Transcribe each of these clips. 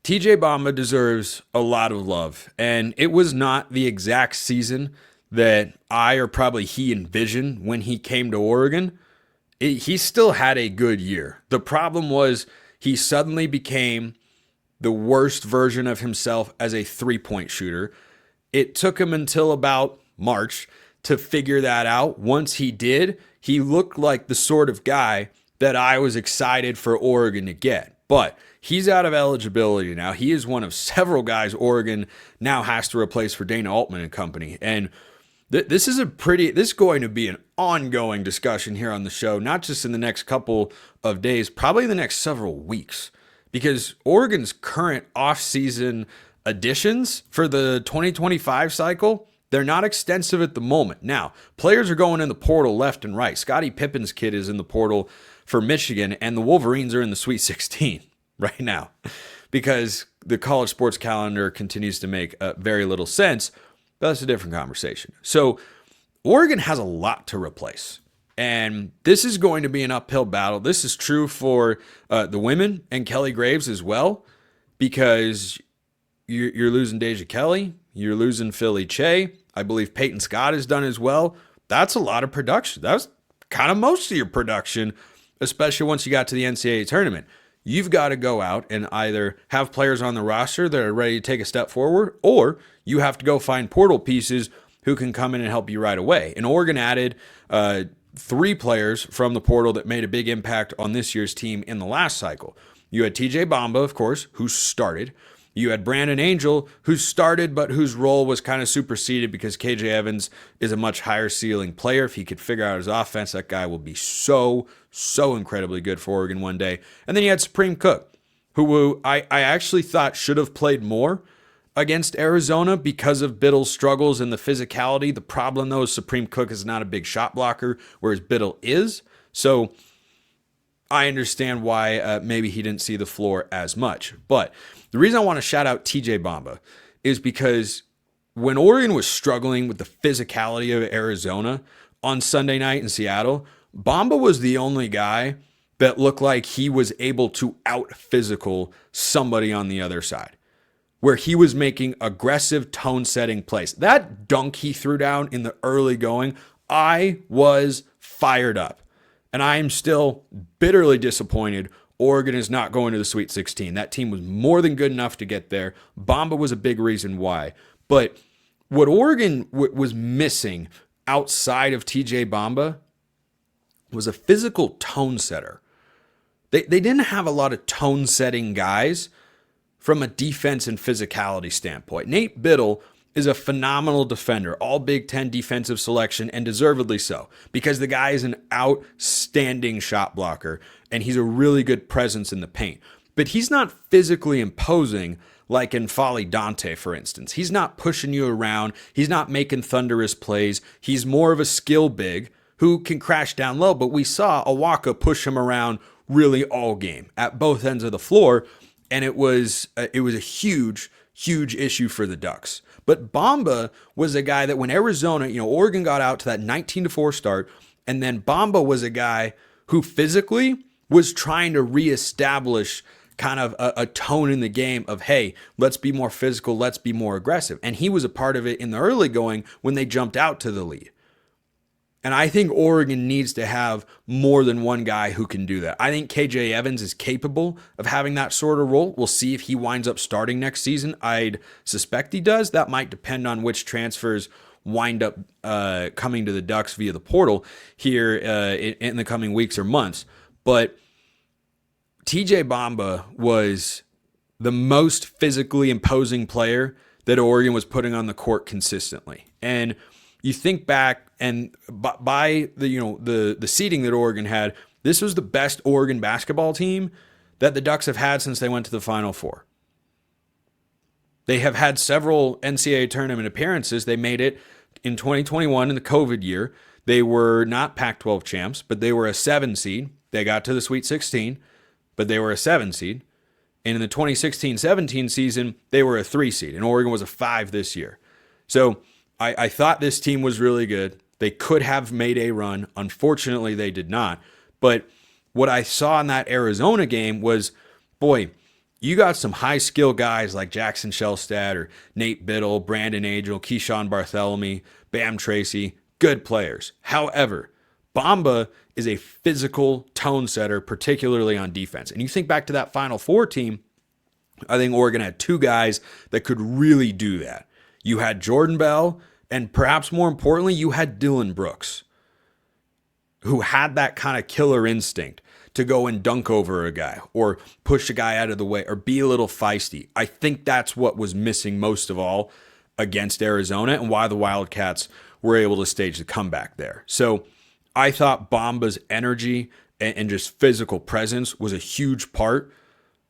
TJ Bamba deserves a lot of love, and it was not the exact season that I or probably he envisioned when he came to Oregon. He still had a good year. The problem was he suddenly became the worst version of himself as a three-point shooter. It took him until about March to figure that out. Once he did, he looked like the sort of guy that I was excited for Oregon to get. But he's out of eligibility now. He is one of several guys Oregon now has to replace for Dana Altman and company. And this is going to be an ongoing discussion here on the show, not just in the next couple of days, probably the next several weeks, because Oregon's current offseason additions for the 2025 cycle, they're not extensive at the moment. Now, players are going in the portal left and right. Scottie Pippen's kid is in the portal for Michigan, and the Wolverines are in the Sweet 16 right now because the college sports calendar continues to make very little sense. But that's a different conversation. So Oregon has a lot to replace. And this is going to be an uphill battle. This is true for the women and Kelly Graves as well, because you're losing Deja Kelly. You're losing Philly Che. I believe Peyton Scott is done as well. That's a lot of production. That's kind of most of your production, especially once you got to the NCAA tournament. You've got to go out and either have players on the roster that are ready to take a step forward, or you have to go find portal pieces who can come in and help you right away. And Oregon added 3 players from the portal that made a big impact on this year's team in the last cycle. You had TJ Bamba, of course, who started. You had Brandon Angel, who started, but whose role was kind of superseded because KJ Evans is a much higher ceiling player. If he could figure out his offense, that guy will be so incredibly good for Oregon one day. And then you had Supreme Cook, who I actually thought should have played more against Arizona because of Biddle's struggles and the physicality. The problem, though, is Supreme Cook is not a big shot blocker, whereas Biddle is. So I understand why maybe he didn't see the floor as much. But the reason I want to shout out TJ Bamba is because when Oregon was struggling with the physicality of Arizona on Sunday night in Seattle, Bamba was the only guy that looked like he was able to out-physical somebody on the other side, where he was making aggressive tone-setting plays. That dunk he threw down in the early going, I was fired up. And I am still bitterly disappointed Oregon is not going to the Sweet 16. That team was more than good enough to get there. Bamba was a big reason why. But what Oregon was missing outside of TJ Bamba was a physical tone setter. They didn't have a lot of tone setting guys from a defense and physicality standpoint. Nate Biddle is a phenomenal defender, all Big Ten defensive selection, and deservedly so, because the guy is an outstanding shot blocker, and he's a really good presence in the paint. But he's not physically imposing like in Folly Dante, for instance. He's not pushing you around. He's not making thunderous plays. He's more of a skill big who can crash down low, but we saw Awaka push him around really all game at both ends of the floor, and it was a huge issue for the Ducks. But Bamba was a guy that when Arizona, Oregon got out to that 19-4 start, and then Bamba was a guy who physically was trying to reestablish kind of a tone in the game of, hey, let's be more physical, let's be more aggressive. And he was a part of it in the early going when they jumped out to the lead. And I think Oregon needs to have more than one guy who can do that. I think KJ Evans is capable of having that sort of role. We'll see if he winds up starting next season. I'd suspect he does. That might depend on which transfers wind up coming to the Ducks via the portal here in the coming weeks or months. But TJ Bamba was the most physically imposing player that Oregon was putting on the court consistently. And you think back, and by the seeding that Oregon had, this was the best Oregon basketball team that the Ducks have had since they went to the Final Four. They have had several NCAA tournament appearances. They made it in 2021 in the COVID year. They were not Pac-12 champs, but they were a 7 seed. They got to the Sweet 16, but they were a 7 seed. And in the 2016-17 season, they were a 3 seed, and Oregon was a 5 this year. So I thought this team was really good. They could have made a run. Unfortunately, they did not. But what I saw in that Arizona game was, boy, You got some high skill guys like Jackson Shellstad or Nate Biddle, Brandon Angel, Keyshawn Bartholomew, Bam Tracy, good players. However, Bamba is a physical tone setter, particularly on defense. And you think back to that Final Four team, I think Oregon had two guys that could really do that. You had Jordan Bell, and perhaps more importantly, you had Dylan Brooks, who had that kind of killer instinct to go and dunk over a guy or push a guy out of the way or be a little feisty. I think that's what was missing most of all against Arizona and why the Wildcats were able to stage the comeback there. So I thought Bamba's energy and just physical presence was a huge part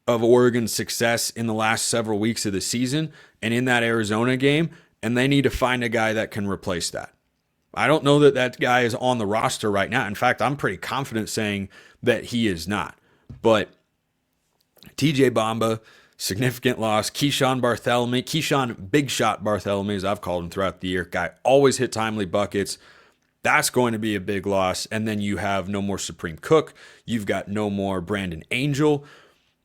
of Oregon's success in the last several weeks of the season and in that Arizona game, and they need to find a guy that can replace that. I don't know that that guy is on the roster right now. In fact, I'm pretty confident saying that he is not. But TJ Bamba, significant loss. Keyshawn Big Shot Bartholomew, as I've called him throughout the year, guy always hit timely buckets. That's going to be a big loss. And then you have no more Supreme Cook. You've got no more Brandon Angel.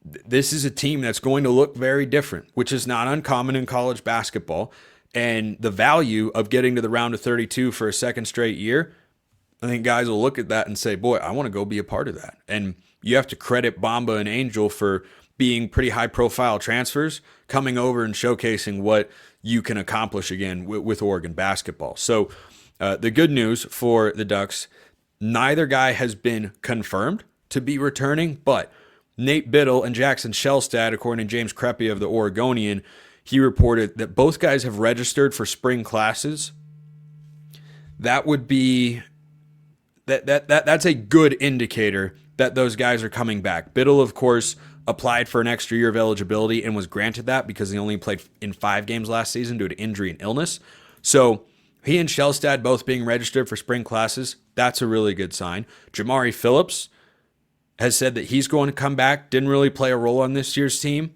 This is a team that's going to look very different, which is not uncommon in college basketball. And the value of getting to the round of 32 for a second straight year, I think guys will look at that and say, boy, I want to go be a part of that. And you have to credit Bamba and Angel for being pretty high profile transfers, coming over and showcasing what you can accomplish again with Oregon basketball. So the good news for the Ducks, neither guy has been confirmed to be returning, but Nate Biddle and Jackson Shellstad, according to James Creppy of the Oregonian, he reported that both guys have registered for spring classes. That would be that's a good indicator that those guys are coming back. Biddle, of course, applied for an extra year of eligibility and was granted that because he only played in 5 games last season due to injury and illness. So he and Shellstad both being registered for spring classes, that's a really good sign. Jamari Phillips has said that he's going to come back, didn't really play a role on this year's team,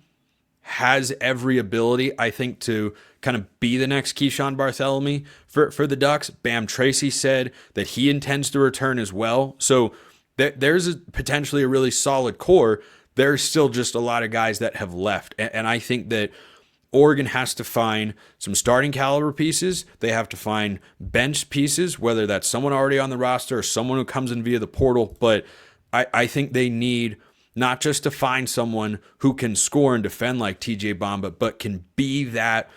has every ability, I think, to kind of be the next Keyshawn Bartholomew for the Ducks. Bam Tracy said that he intends to return as well. So there's potentially a really solid core. There's still just a lot of guys that have left. And I think that Oregon has to find some starting caliber pieces. They have to find bench pieces, whether that's someone already on the roster or someone who comes in via the portal. But I think they need not just to find someone who can score and defend like TJ Bamba, but can be that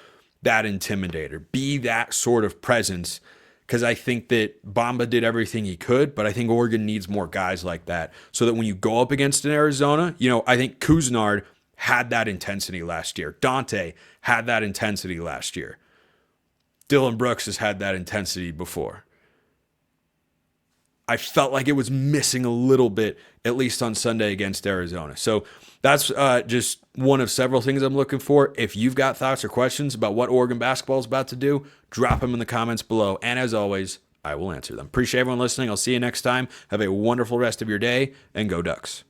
intimidator, be that sort of presence. Because I think that Bamba did everything he could, but I think Oregon needs more guys like that so that when you go up against an Arizona, I think Kuznard had that intensity last year. Dante had that intensity last year. Dylan Brooks has had that intensity before. I felt like it was missing a little bit, at least on Sunday against Arizona. So that's just one of several things I'm looking for. If you've got thoughts or questions about what Oregon basketball is about to do, drop them in the comments below. And as always, I will answer them. Appreciate everyone listening. I'll see you next time. Have a wonderful rest of your day, and go Ducks.